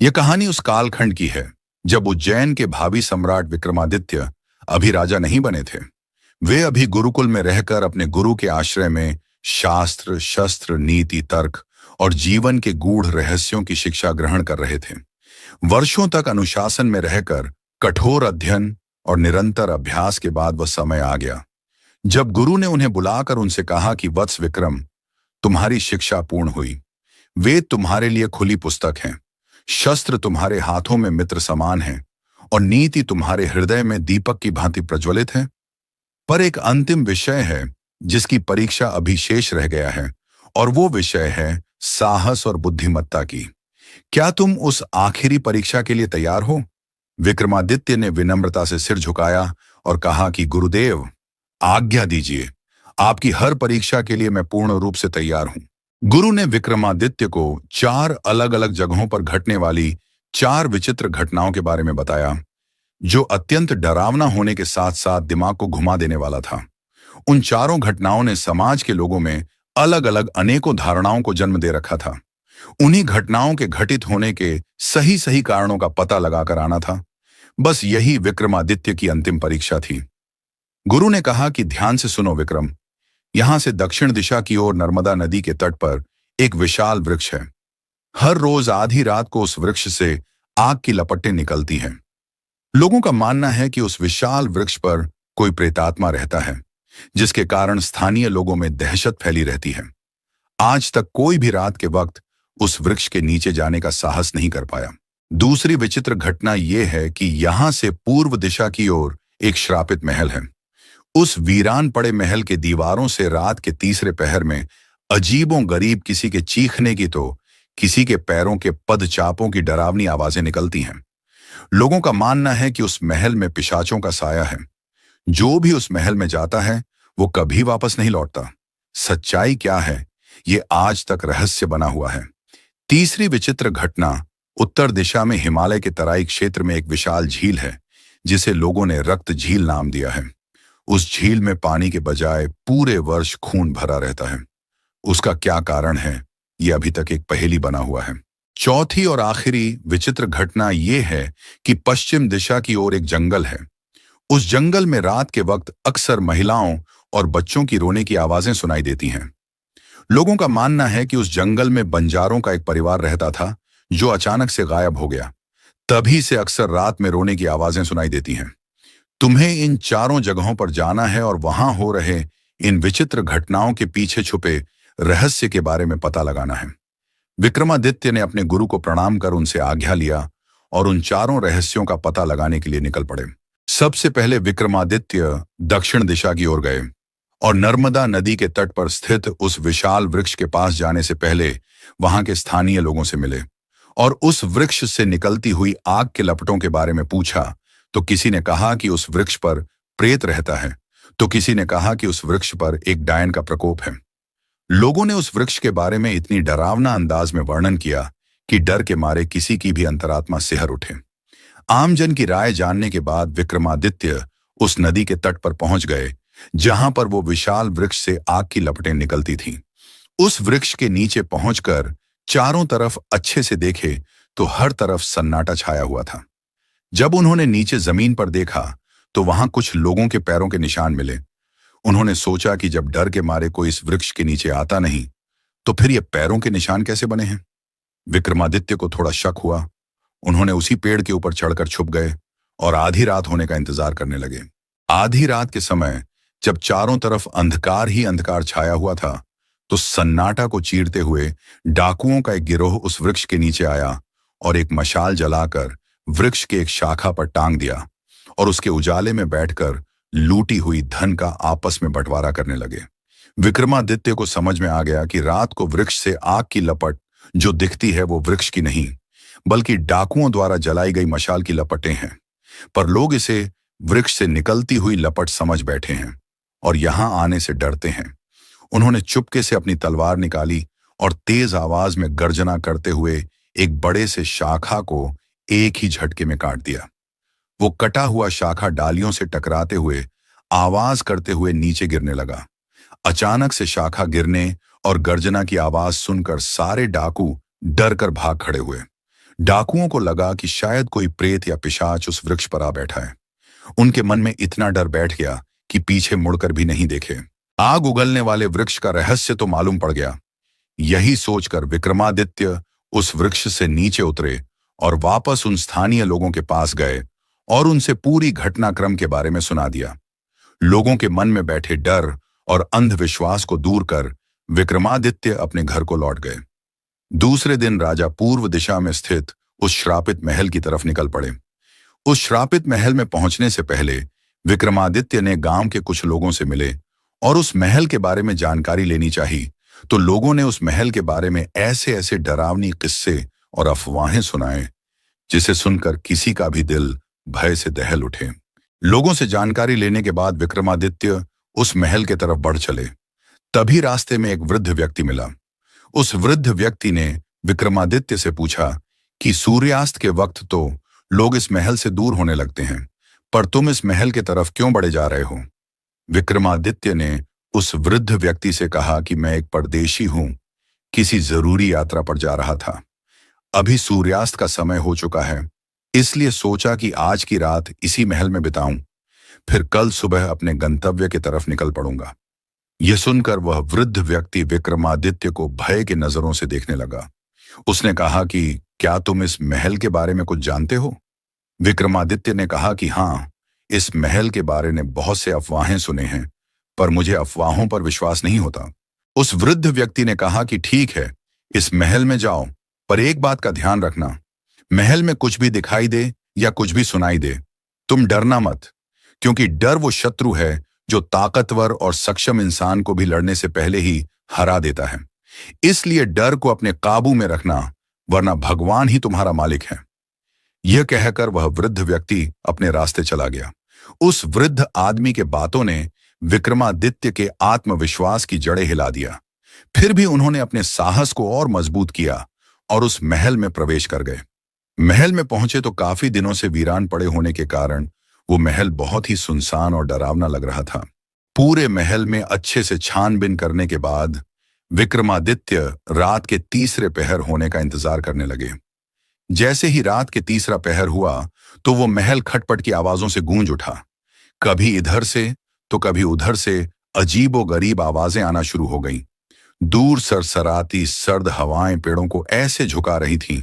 यह कहानी उस कालखंड की है जब उज्जैन के भावी सम्राट विक्रमादित्य अभी राजा नहीं बने थे। वे अभी गुरुकुल में रहकर अपने गुरु के आश्रय में शास्त्र, शस्त्र, नीति, तर्क और जीवन के गूढ़ रहस्यों की शिक्षा ग्रहण कर रहे थे। वर्षों तक अनुशासन में रहकर कठोर अध्ययन और निरंतर अभ्यास के बाद वह समय आ गया जब गुरु ने उन्हें बुलाकर उनसे कहा कि वत्स विक्रम, तुम्हारी शिक्षा पूर्ण हुई। वेद तुम्हारे लिए खुली पुस्तक हैं, शस्त्र तुम्हारे हाथों में मित्र समान हैं और नीति तुम्हारे हृदय में दीपक की भांति प्रज्वलित है। पर एक अंतिम विषय है जिसकी परीक्षा अभी शेष रह गया है, और वो विषय है साहस और बुद्धिमत्ता की। क्या तुम उस आखिरी परीक्षा के लिए तैयार हो? विक्रमादित्य ने विनम्रता से सिर झुकाया और कहा कि गुरुदेव, आज्ञा दीजिए। आपकी हर परीक्षा के लिए मैं पूर्ण रूप से तैयार हूं। गुरु ने विक्रमादित्य को 4 अलग-अलग जगहों पर घटने वाली 4 विचित्र घटनाओं के बारे में बताया, जो अत्यंत डरावना होने के साथ साथ दिमाग को घुमा देने वाला था। उन चारों घटनाओं ने समाज के लोगों में अलग अलग अनेकों धारणाओं को जन्म दे रखा था। उन्हीं घटनाओं के घटित होने के सही सही कारणों का पता लगाकर आना था। बस यही विक्रमादित्य की अंतिम परीक्षा थी। गुरु ने कहा कि ध्यान से सुनो विक्रम, यहां से दक्षिण दिशा की ओर नर्मदा नदी के तट पर एक विशाल वृक्ष है। हर रोज आधी रात को उस वृक्ष से आग की लपटें निकलती हैं। लोगों का मानना है कि उस विशाल वृक्ष पर कोई प्रेतात्मा रहता है, जिसके कारण स्थानीय लोगों में दहशत फैली रहती है। आज तक कोई भी रात के वक्त उस वृक्ष के नीचे जाने का साहस नहीं कर पाया। दूसरी विचित्र घटना यह है कि यहां से पूर्व दिशा की ओर एक श्रापित महल है। उस वीरान पड़े महल के दीवारों से रात के तीसरे पहर में अजीबों गरीब किसी के चीखने की तो किसी के पैरों के पदचापों की डरावनी आवाजें निकलती हैं। लोगों का मानना है कि उस महल में पिशाचों का साया है। जो भी उस महल में जाता है वो कभी वापस नहीं लौटता। सच्चाई क्या है, ये आज तक रहस्य बना हुआ है। तीसरी विचित्र घटना, उत्तर दिशा में हिमालय के तराई क्षेत्र में एक विशाल झील है, जिसे लोगों ने रक्त झील नाम दिया है। उस झील में पानी के बजाय पूरे वर्ष खून भरा रहता है। उसका क्या कारण है, यह अभी तक एक पहेली बना हुआ है। चौथी और आखिरी विचित्र घटना यह है कि पश्चिम दिशा की ओर एक जंगल है। उस जंगल में रात के वक्त अक्सर महिलाओं और बच्चों की रोने की आवाजें सुनाई देती हैं। लोगों का मानना है कि उस जंगल में बंजारों का एक परिवार रहता था, जो अचानक से गायब हो गया। तभी से अक्सर रात में रोने की आवाजें सुनाई देती हैं। तुम्हें इन चारों जगहों पर जाना है और वहां हो रहे इन विचित्र घटनाओं के पीछे छुपे रहस्य के बारे में पता लगाना है। विक्रमादित्य ने अपने गुरु को प्रणाम कर उनसे आज्ञा लिया और उन चारों रहस्यों का पता लगाने के लिए निकल पड़े। सबसे पहले विक्रमादित्य दक्षिण दिशा की ओर गए और नर्मदा नदी के तट पर स्थित उस विशाल वृक्ष के पास जाने से पहले वहां के स्थानीय लोगों से मिले और उस वृक्ष से निकलती हुई आग के लपटों के बारे में पूछा। तो किसी ने कहा कि उस वृक्ष पर प्रेत रहता है, तो किसी ने कहा कि उस वृक्ष पर एक डायन का प्रकोप है। लोगों ने उस वृक्ष के बारे में इतनी डरावना अंदाज में वर्णन किया कि डर के मारे किसी की भी अंतरात्मा सिहर उठे। आमजन की राय जानने के बाद विक्रमादित्य उस नदी के तट पर पहुंच गए, जहां पर वो विशाल वृक्ष से आग की लपटें निकलती थीं। उस वृक्ष के नीचे पहुंचकर चारों तरफ अच्छे से देखे तो हर तरफ सन्नाटा छाया हुआ था। जब उन्होंने नीचे जमीन पर देखा तो वहां कुछ लोगों के पैरों के निशान मिले। उन्होंने सोचा कि जब डर के मारे कोई इस वृक्ष के नीचे आता नहीं, तो फिर ये पैरों के निशान कैसे बने हैं? विक्रमादित्य को थोड़ा शक हुआ। उन्होंने उसी पेड़ के ऊपर चढ़कर छुप गए और आधी रात होने का इंतजार करने लगे। आधी रात के समय जब चारों तरफ अंधकार ही अंधकार छाया हुआ था, तो सन्नाटा को चीरते हुए डाकुओं का एक गिरोह उस वृक्ष के नीचे आया और एक मशाल जलाकर वृक्ष के एक शाखा पर टांग दिया और उसके उजाले में बैठकर लूटी हुई धन का आपस में बंटवारा करने लगे। विक्रमादित्य को समझ में आ गया कि रात को वृक्ष से आग की लपट जो दिखती है वो वृक्ष की नहीं, बल्कि डाकुओं द्वारा जलाई गई मशाल की लपटें हैं। पर लोग इसे वृक्ष से निकलती हुई लपट समझ बैठे हैं और यहां आने से डरते हैं। उन्होंने चुपके से अपनी तलवार निकाली और तेज आवाज में गर्जना करते हुए एक बड़े से शाखा को एक ही झटके में काट दिया। वो कटा हुआ शाखा डालियों से टकराते हुए आवाज करते हुए नीचे गिरने लगा। अचानक से शाखा गिरने और गर्जना की आवाज सुनकर सारे डाकू डर कर भाग खड़े हुए। डाकुओं को लगा कि शायद कोई प्रेत या पिशाच उस वृक्ष पर आ बैठा है। उनके मन में इतना डर बैठ गया कि पीछे मुड़कर भी नहीं देखे। आग उगलने वाले वृक्ष का रहस्य तो मालूम पड़ गया। यही सोचकर विक्रमादित्य उस वृक्ष से नीचे उतरे और वापस उन स्थानीय लोगों के पास गए और उनसे पूरी घटनाक्रम के बारे में सुना दिया। लोगों के मन में बैठे डर और अंधविश्वास को दूर कर विक्रमादित्य अपने घर को लौट गए। दूसरे दिन राजा पूर्व दिशा में स्थित उस श्रापित महल की तरफ निकल पड़े। उस श्रापित महल में पहुंचने से पहले विक्रमादित्य ने गांव के कुछ लोगों से मिले और उस महल के बारे में जानकारी लेनी चाहिए। तो लोगों ने उस महल के बारे में ऐसे ऐसे डरावनी किस्से और अफवाहें सुनाए जिसे सुनकर किसी का भी दिल भय से दहल उठे। लोगों से जानकारी लेने के बाद विक्रमादित्य उस महल के तरफ बढ़ चले। तभी रास्ते में एक वृद्ध व्यक्ति मिला। उस वृद्ध व्यक्ति ने विक्रमादित्य से पूछा कि सूर्यास्त के वक्त तो लोग इस महल से दूर होने लगते हैं, पर तुम इस महल के तरफ क्यों बढ़े जा रहे हो? विक्रमादित्य ने उस वृद्ध व्यक्ति से कहा कि मैं एक परदेशी हूं, किसी जरूरी यात्रा पर जा रहा था। अभी सूर्यास्त का समय हो चुका है, इसलिए सोचा कि आज की रात इसी महल में बिताऊं, फिर कल सुबह अपने गंतव्य की तरफ निकल पड़ूंगा। यह सुनकर वह वृद्ध व्यक्ति विक्रमादित्य को भय की नजरों से देखने लगा। उसने कहा कि क्या तुम इस महल के बारे में कुछ जानते हो? विक्रमादित्य ने कहा कि हाँ, इस महल के बारे में बहुत से अफवाहें सुने हैं, पर मुझे अफवाहों पर विश्वास नहीं होता। उस वृद्ध व्यक्ति ने कहा कि ठीक है, इस महल में जाओ, पर एक बात का ध्यान रखना, महल में कुछ भी दिखाई दे या कुछ भी सुनाई दे, तुम डरना मत, क्योंकि डर वो शत्रु है जो ताकतवर और सक्षम इंसान को भी लड़ने से पहले ही हरा देता है। इसलिए डर को अपने काबू में रखना, वरना भगवान ही तुम्हारा मालिक है। यह कहकर वह वृद्ध व्यक्ति अपने रास्ते चला गया। उस वृद्ध आदमी के बातों ने विक्रमादित्य के आत्मविश्वास की जड़ें हिला दिया। फिर भी उन्होंने अपने साहस को और मजबूत किया और उस महल में प्रवेश कर गए। महल में पहुंचे तो काफी दिनों से वीरान पड़े होने के कारण वो महल बहुत ही सुनसान और डरावना लग रहा था। पूरे महल में अच्छे से छानबीन करने के बाद विक्रमादित्य रात के तीसरे पहर होने का इंतजार करने लगे। जैसे ही रात के तीसरा पहर हुआ तो वो महल खटपट की आवाजों से गूंज उठा। कभी इधर से तो कभी उधर से अजीबोगरीब आवाजें आना शुरू हो गईं। दूर सरसराती सर्द हवाएं पेड़ों को ऐसे झुका रही थीं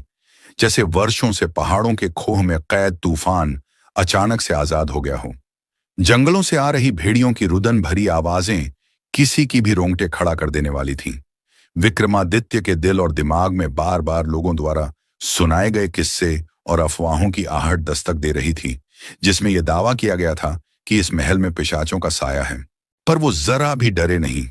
जैसे वर्षों से पहाड़ों के खोह में कैद तूफान अचानक से आजाद हो गया हो। जंगलों से आ रही भेड़ियों की रुदन भरी आवाजें किसी की भी रोंगटे खड़ा कर देने वाली थीं। विक्रमादित्य के दिल और दिमाग में बार बार लोगों द्वारा सुनाए गए किस्से और अफवाहों की आहट दस्तक दे रही थी, जिसमें यह दावा किया गया था कि इस महल में पिशाचों का साया है। पर वो जरा भी डरे नहीं,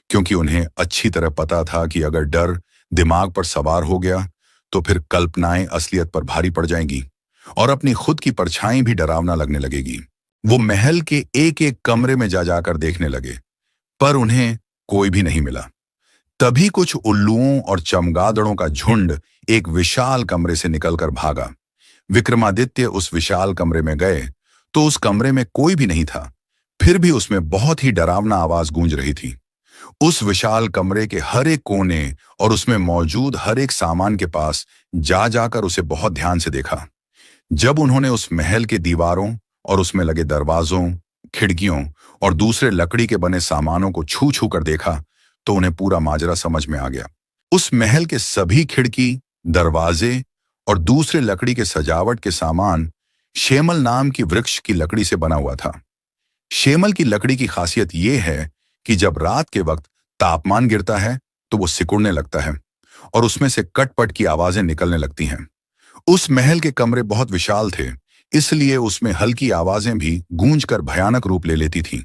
क्योंकि उन्हें अच्छी तरह पता था कि अगर डर दिमाग पर सवार हो गया तो फिर कल्पनाएं असलियत पर भारी पड़ जाएंगी और अपनी खुद की परछाई भी डरावना लगने लगेगी। वो महल के एक एक कमरे में जा जाकर देखने लगे, पर उन्हें कोई भी नहीं मिला। तभी कुछ उल्लुओं और चमगादड़ों का झुंड एक विशाल कमरे से निकलकर भागा। विक्रमादित्य उस विशाल कमरे में गए तो उस कमरे में कोई भी नहीं था, फिर भी उसमें बहुत ही डरावना आवाज गूंज रही थी। उस विशाल कमरे के हर एक कोने और उसमें मौजूद हर एक सामान के पास जा जाकर उसे बहुत ध्यान से देखा। जब उन्होंने उस महल के दीवारों और उसमें लगे दरवाजों, खिड़कियों और दूसरे लकड़ी के बने सामानों को छू छू कर देखा तो उन्हें पूरा माजरा समझ में आ गया। उस महल के सभी खिड़की, दरवाजे और दूसरे लकड़ी के सजावट के सामान शेमल नाम की वृक्ष की लकड़ी से बना हुआ था। शेमल की लकड़ी की खासियत यह है कि जब रात के वक्त तापमान गिरता है तो वो सिकुड़ने लगता है और उसमें से कटपट की आवाजें निकलने लगती हैं। उस महल के कमरे बहुत विशाल थे, इसलिए उसमें हल्की आवाजें भी गूंजकर भयानक रूप ले लेती थीं,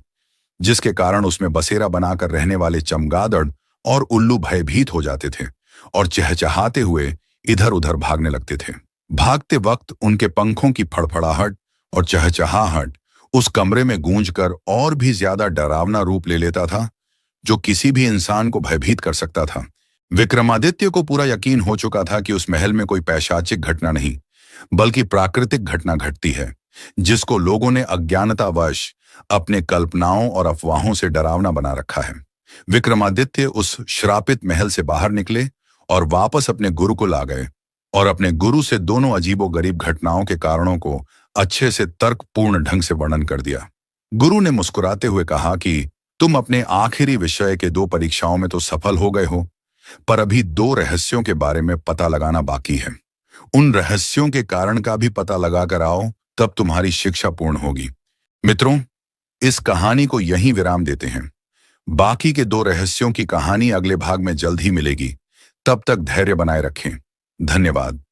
जिसके कारण उसमें बसेरा बनाकर रहने वाले चमगादड़ और उल्लू भयभीत हो जाते थे और चहचहाते हुए इधर उधर भागने लगते थे। भागते वक्त उनके पंखों की फड़फड़ाहट और चहचहाहट उस कमरे में गूंजकर और भी ज्यादा डरावना रूप ले लेता था, जो किसी भी इंसान को भयभीत कर सकता था। विक्रमादित्य को पूरा यकीन हो चुका था कि उस महल में कोई पैशाचिक घटना नहीं, बल्कि प्राकृतिक घटना घटती है, जिसको लोगों ने अज्ञानतावश अपने कल्पनाओं और अफवाहों से डरावना बना रखा है। विक्रमादित्य उस श्रापित महल से बाहर निकले और वापस अपने गुरुकुल आ गए और अपने गुरु से दोनों अजीबोगरीब घटनाओं के कारणों को अच्छे से तर्कपूर्ण ढंग से वर्णन कर दिया। गुरु ने मुस्कुराते हुए कहा कि तुम अपने आखिरी विषय के 2 परीक्षाओं में तो सफल हो गए हो, पर अभी 2 रहस्यों के बारे में पता लगाना बाकी है। उन रहस्यों के कारण का भी पता लगाकर आओ, तब तुम्हारी शिक्षा पूर्ण होगी। मित्रों, इस कहानी को यहीं विराम देते हैं। बाकी के 2 रहस्यों की कहानी अगले भाग में जल्द ही मिलेगी। तब तक धैर्य बनाए रखें। धन्यवाद।